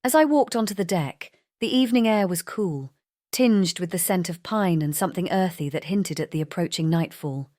As I walked onto the deck, the evening air was cool, tinged with the scent of pine and something earthy that hinted at the approaching nightfall.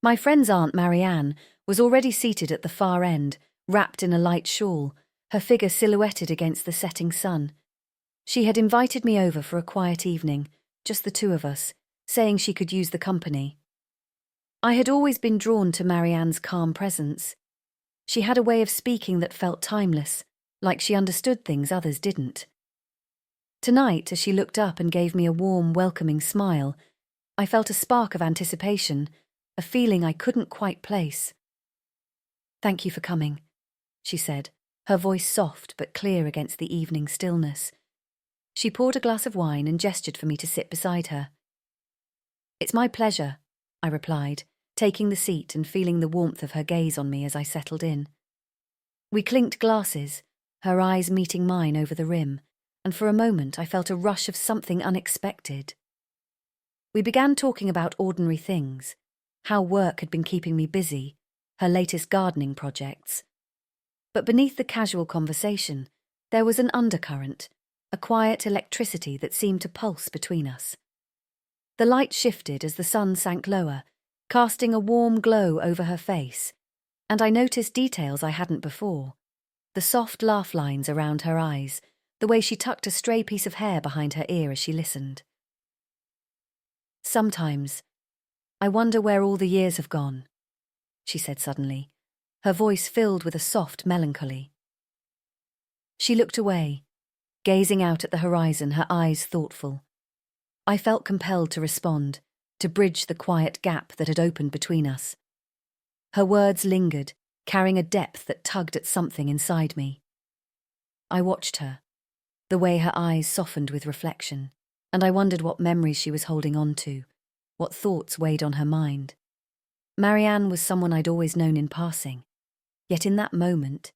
My friend's aunt, Marianne, was already seated at the far end, wrapped in a light shawl, her figure silhouetted against the setting sun. She had invited me over for a quiet evening, just the two of us, saying she could use the company. I had always been drawn to Marianne's calm presence. She had a way of speaking that felt timeless, like she understood things others didn't. Tonight, as she looked up and gave me a warm, welcoming smile, I felt a spark of anticipation, a feeling I couldn't quite place. "Thank you for coming," she said, her voice soft but clear against the evening stillness. She poured a glass of wine and gestured for me to sit beside her. "It's my pleasure," I replied, taking the seat and feeling the warmth of her gaze on me as I settled in. We clinked glasses, her eyes meeting mine over the rim, and for a moment I felt a rush of something unexpected. We began talking about ordinary things, how work had been keeping me busy, her latest gardening projects. But beneath the casual conversation, there was an undercurrent, a quiet electricity that seemed to pulse between us. The light shifted as the sun sank lower, casting a warm glow over her face, and I noticed details I hadn't before. The soft laugh lines around her eyes, the way she tucked a stray piece of hair behind her ear as she listened. "Sometimes, I wonder where all the years have gone," she said suddenly, her voice filled with a soft melancholy. She looked away, gazing out at the horizon, her eyes thoughtful. I felt compelled to respond, to bridge the quiet gap that had opened between us. Her words lingered, carrying a depth that tugged at something inside me. I watched her, the way her eyes softened with reflection, and I wondered what memories she was holding on to, what thoughts weighed on her mind. Marianne was someone I'd always known in passing, yet in that moment,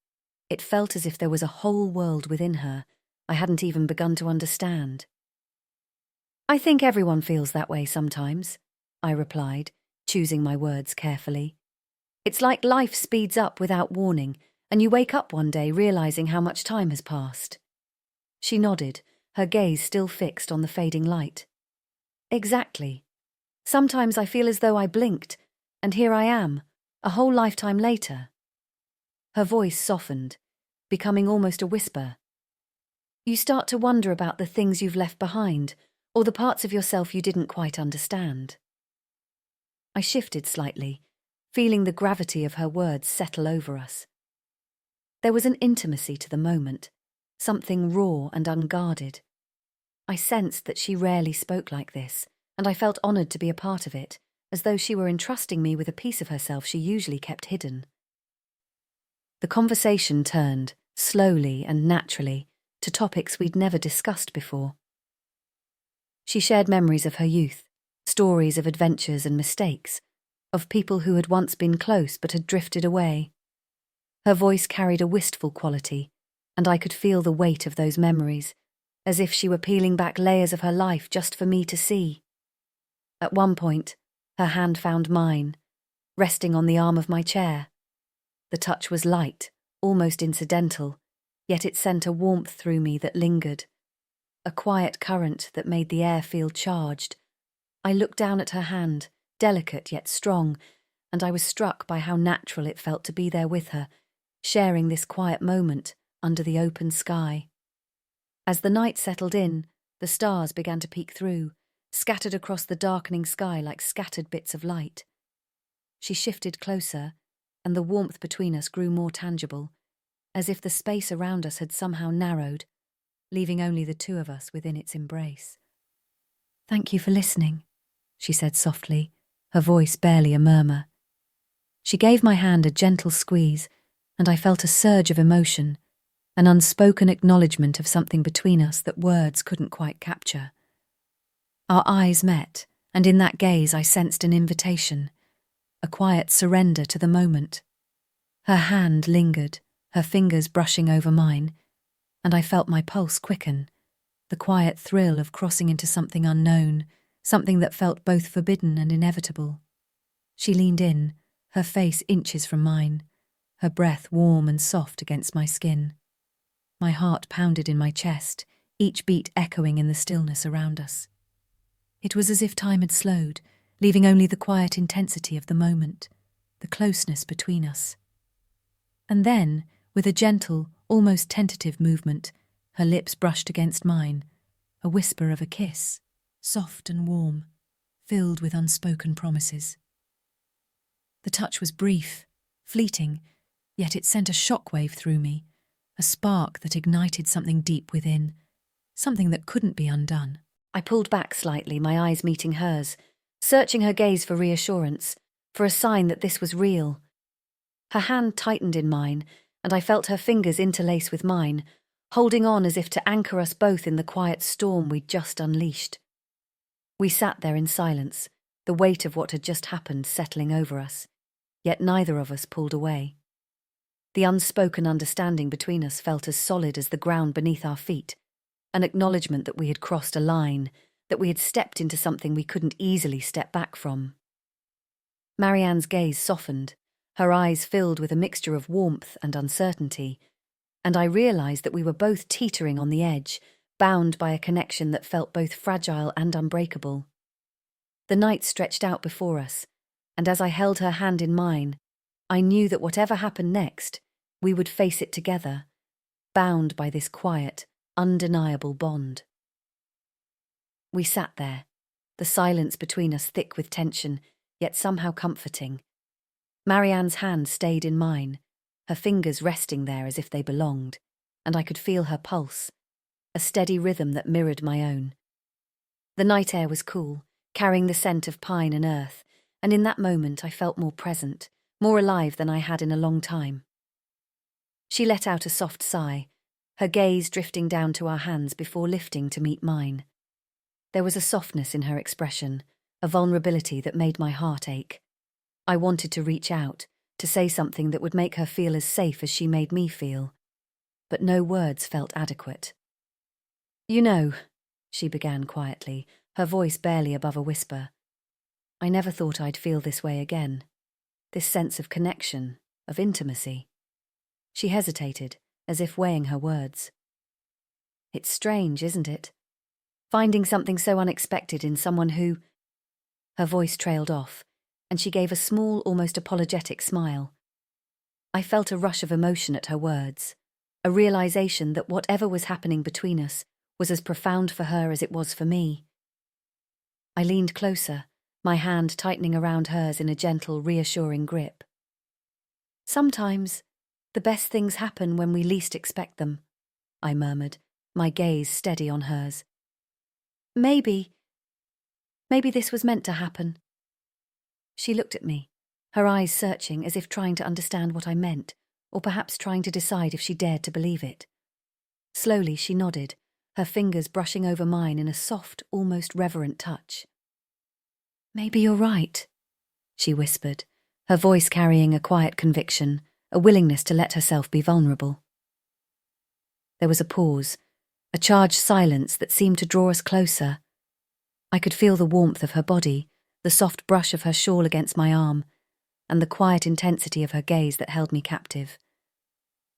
it felt as if there was a whole world within her I hadn't even begun to understand. "I think everyone feels that way sometimes," I replied, choosing my words carefully. "It's like life speeds up without warning, and you wake up one day realizing how much time has passed." She nodded, her gaze still fixed on the fading light. "Exactly. Sometimes I feel as though I blinked, and here I am, a whole lifetime later." Her voice softened, becoming almost a whisper. "You start to wonder about the things you've left behind, or the parts of yourself you didn't quite understand." I shifted slightly, feeling the gravity of her words settle over us. There was an intimacy to the moment, something raw and unguarded. I sensed that she rarely spoke like this, and I felt honoured to be a part of it, as though she were entrusting me with a piece of herself she usually kept hidden. The conversation turned, slowly and naturally, to topics we'd never discussed before. She shared memories of her youth, stories of adventures and mistakes, of people who had once been close but had drifted away. Her voice carried a wistful quality, and I could feel the weight of those memories, as if she were peeling back layers of her life just for me to see. At one point, her hand found mine, resting on the arm of my chair. The touch was light, almost incidental, yet it sent a warmth through me that lingered, a quiet current that made the air feel charged. I looked down at her hand, delicate yet strong, and I was struck by how natural it felt to be there with her, sharing this quiet moment under the open sky. As the night settled in, the stars began to peek through, scattered across the darkening sky like scattered bits of light. She shifted closer, and the warmth between us grew more tangible, as if the space around us had somehow narrowed, leaving only the two of us within its embrace. "Thank you for listening," she said softly, her voice barely a murmur. She gave my hand a gentle squeeze, and I felt a surge of emotion, an unspoken acknowledgement of something between us that words couldn't quite capture. Our eyes met, and in that gaze I sensed an invitation, a quiet surrender to the moment. Her hand lingered, her fingers brushing over mine, and I felt my pulse quicken, the quiet thrill of crossing into something unknown, something that felt both forbidden and inevitable. She leaned in, her face inches from mine, her breath warm and soft against my skin. My heart pounded in my chest, each beat echoing in the stillness around us. It was as if time had slowed, leaving only the quiet intensity of the moment, the closeness between us. And then, with a gentle, almost tentative movement, her lips brushed against mine, a whisper of a kiss, soft and warm, filled with unspoken promises. The touch was brief, fleeting, yet it sent a shockwave through me, a spark that ignited something deep within, something that couldn't be undone. I pulled back slightly, my eyes meeting hers, searching her gaze for reassurance, for a sign that this was real. Her hand tightened in mine, and I felt her fingers interlace with mine, holding on as if to anchor us both in the quiet storm we'd just unleashed. We sat there in silence, the weight of what had just happened settling over us, yet neither of us pulled away. The unspoken understanding between us felt as solid as the ground beneath our feet, an acknowledgement that we had crossed a line, that we had stepped into something we couldn't easily step back from. Marianne's gaze softened, her eyes filled with a mixture of warmth and uncertainty, and I realized that we were both teetering on the edge, bound by a connection that felt both fragile and unbreakable. The night stretched out before us, and as I held her hand in mine, I knew that whatever happened next, we would face it together, bound by this quiet, undeniable bond. We sat there, the silence between us thick with tension, yet somehow comforting. Marianne's hand stayed in mine, her fingers resting there as if they belonged, and I could feel her pulse, a steady rhythm that mirrored my own. The night air was cool, carrying the scent of pine and earth, and in that moment I felt more present, more alive than I had in a long time. She let out a soft sigh, her gaze drifting down to our hands before lifting to meet mine. There was a softness in her expression, a vulnerability that made my heart ache. I wanted to reach out, to say something that would make her feel as safe as she made me feel, but no words felt adequate. "You know," she began quietly, her voice barely above a whisper, "I never thought I'd feel this way again. This sense of connection, of intimacy." She hesitated, as if weighing her words. "It's strange, isn't it? Finding something so unexpected in someone who—" Her voice trailed off, and she gave a small, almost apologetic smile. I felt a rush of emotion at her words, a realization that whatever was happening between us was as profound for her as it was for me. I leaned closer, my hand tightening around hers in a gentle, reassuring grip. "Sometimes, the best things happen when we least expect them," I murmured, my gaze steady on hers. Maybe this was meant to happen." She looked at me, her eyes searching as if trying to understand what I meant, or perhaps trying to decide if she dared to believe it. Slowly she nodded, her fingers brushing over mine in a soft, almost reverent touch. "Maybe you're right," she whispered, her voice carrying a quiet conviction, a willingness to let herself be vulnerable. There was a pause, a charged silence that seemed to draw us closer. I could feel the warmth of her body, the soft brush of her shawl against my arm, and the quiet intensity of her gaze that held me captive.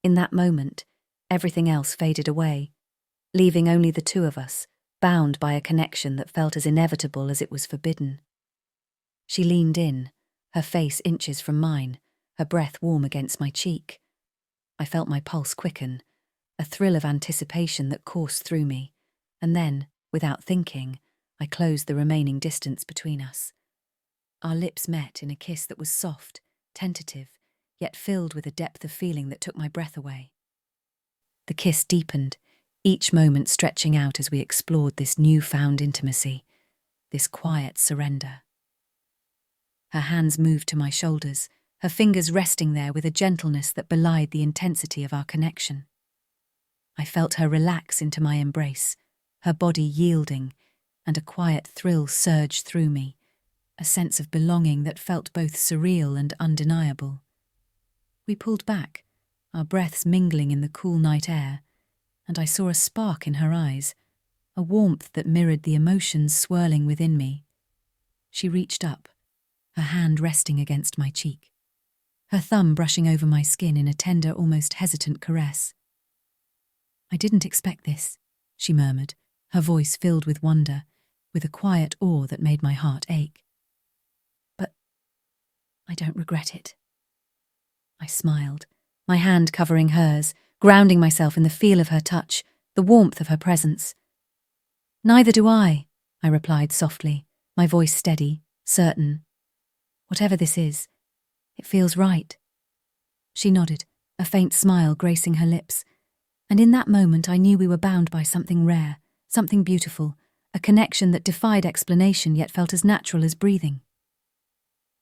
In that moment, everything else faded away, leaving only the two of us, bound by a connection that felt as inevitable as it was forbidden. She leaned in, her face inches from mine, her breath warm against my cheek. I felt my pulse quicken, a thrill of anticipation that coursed through me, and then, without thinking, I closed the remaining distance between us. Our lips met in a kiss that was soft, tentative, yet filled with a depth of feeling that took my breath away. The kiss deepened, each moment stretching out as we explored this newfound intimacy, this quiet surrender. Her hands moved to my shoulders, her fingers resting there with a gentleness that belied the intensity of our connection. I felt her relax into my embrace, her body yielding, and a quiet thrill surged through me, a sense of belonging that felt both surreal and undeniable. We pulled back, our breaths mingling in the cool night air, and I saw a spark in her eyes, a warmth that mirrored the emotions swirling within me. She reached up, her hand resting against my cheek, her thumb brushing over my skin in a tender, almost hesitant caress. "I didn't expect this," she murmured, her voice filled with wonder, with a quiet awe that made my heart ache. "But I don't regret it." I smiled, my hand covering hers, grounding myself in the feel of her touch, the warmth of her presence. "Neither do I," I replied softly, my voice steady, certain. "Whatever this is, it feels right." She nodded, a faint smile gracing her lips, and in that moment I knew we were bound by something rare, something beautiful, a connection that defied explanation yet felt as natural as breathing.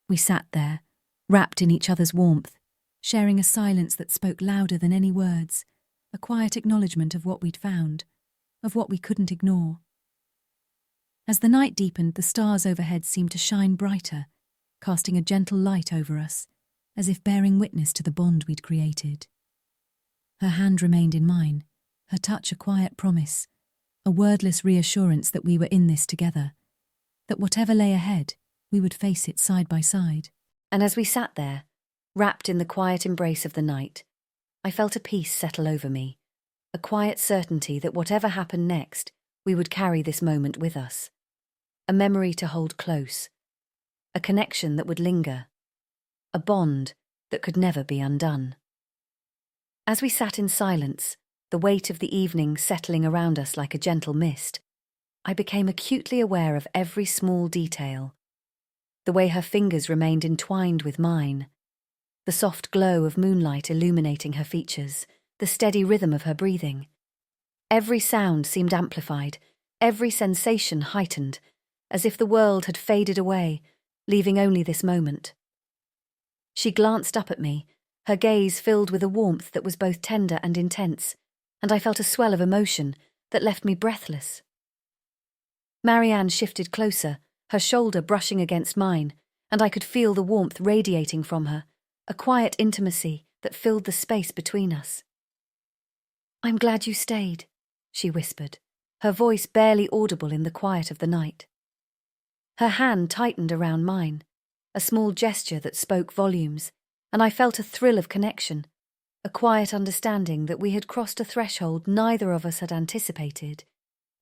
We sat there, wrapped in each other's warmth, sharing a silence that spoke louder than any words, a quiet acknowledgement of what we'd found, of what we couldn't ignore. As the night deepened, the stars overhead seemed to shine brighter, casting a gentle light over us, as if bearing witness to the bond we'd created. Her hand remained in mine, her touch a quiet promise, a wordless reassurance that we were in this together, that whatever lay ahead, we would face it side by side. And as we sat there, wrapped in the quiet embrace of the night, I felt a peace settle over me, a quiet certainty that whatever happened next, we would carry this moment with us. A memory to hold close, a connection that would linger, a bond that could never be undone. As we sat in silence, the weight of the evening settling around us like a gentle mist, I became acutely aware of every small detail. The way her fingers remained entwined with mine, the soft glow of moonlight illuminating her features, the steady rhythm of her breathing. Every sound seemed amplified, every sensation heightened, as if the world had faded away, leaving only this moment. She glanced up at me, her gaze filled with a warmth that was both tender and intense, and I felt a swell of emotion that left me breathless. Marianne shifted closer, her shoulder brushing against mine, and I could feel the warmth radiating from her, a quiet intimacy that filled the space between us. "I'm glad you stayed," she whispered, her voice barely audible in the quiet of the night. Her hand tightened around mine, a small gesture that spoke volumes, and I felt a thrill of connection, a quiet understanding that we had crossed a threshold neither of us had anticipated,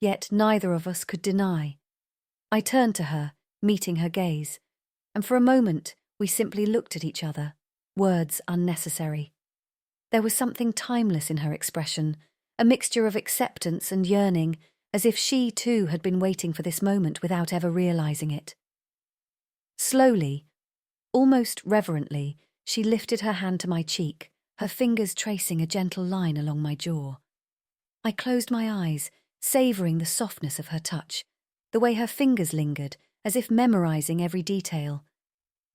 yet neither of us could deny. I turned to her, meeting her gaze, and for a moment we simply looked at each other, words unnecessary. There was something timeless in her expression, a mixture of acceptance and yearning, as if she too had been waiting for this moment without ever realizing it. Slowly, almost reverently, she lifted her hand to my cheek, her fingers tracing a gentle line along my jaw. I closed my eyes, savoring the softness of her touch, the way her fingers lingered, as if memorizing every detail.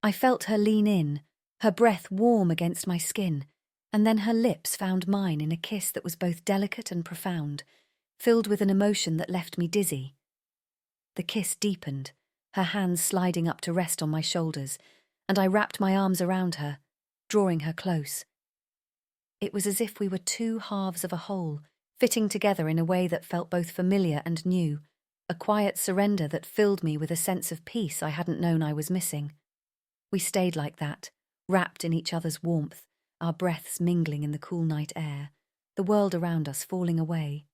I felt her lean in, her breath warm against my skin, and then her lips found mine in a kiss that was both delicate and profound, filled with an emotion that left me dizzy. The kiss deepened, her hands sliding up to rest on my shoulders, and I wrapped my arms around her, drawing her close. It was as if we were two halves of a whole, fitting together in a way that felt both familiar and new, a quiet surrender that filled me with a sense of peace I hadn't known I was missing. We stayed like that, wrapped in each other's warmth, our breaths mingling in the cool night air, the world around us falling away.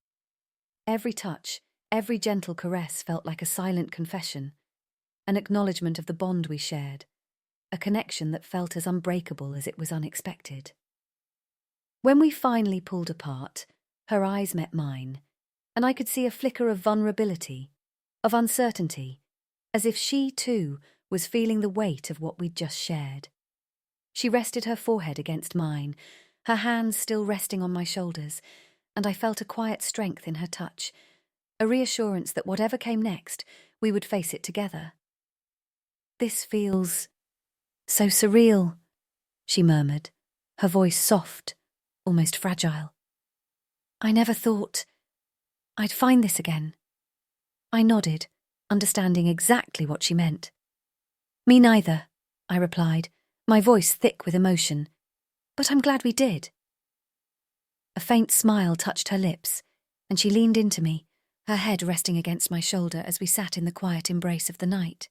Every touch, every gentle caress felt like a silent confession, an acknowledgement of the bond we shared, a connection that felt as unbreakable as it was unexpected. When we finally pulled apart, her eyes met mine, and I could see a flicker of vulnerability, of uncertainty, as if she, too, was feeling the weight of what we'd just shared. She rested her forehead against mine, her hands still resting on my shoulders, and I felt a quiet strength in her touch, a reassurance that whatever came next, we would face it together. "This feels so surreal," she murmured, her voice soft, almost fragile. "I never thought I'd find this again." I nodded, understanding exactly what she meant. "Me neither," I replied, my voice thick with emotion. "But I'm glad we did." A faint smile touched her lips, and she leaned into me, her head resting against my shoulder as we sat in the quiet embrace of the night.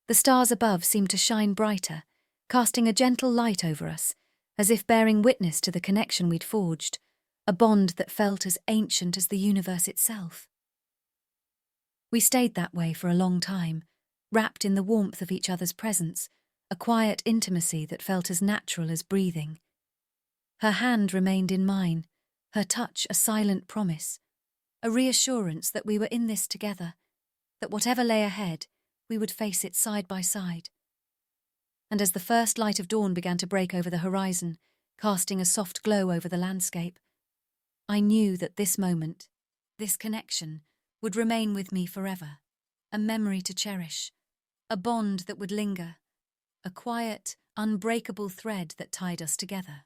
The stars above seemed to shine brighter, casting a gentle light over us, as if bearing witness to the connection we'd forged, a bond that felt as ancient as the universe itself. We stayed that way for a long time, wrapped in the warmth of each other's presence, a quiet intimacy that felt as natural as breathing. Her hand remained in mine, her touch a silent promise, a reassurance that we were in this together, that whatever lay ahead, we would face it side by side. And as the first light of dawn began to break over the horizon, casting a soft glow over the landscape, I knew that this moment, this connection, would remain with me forever, a memory to cherish, a bond that would linger, a quiet, unbreakable thread that tied us together.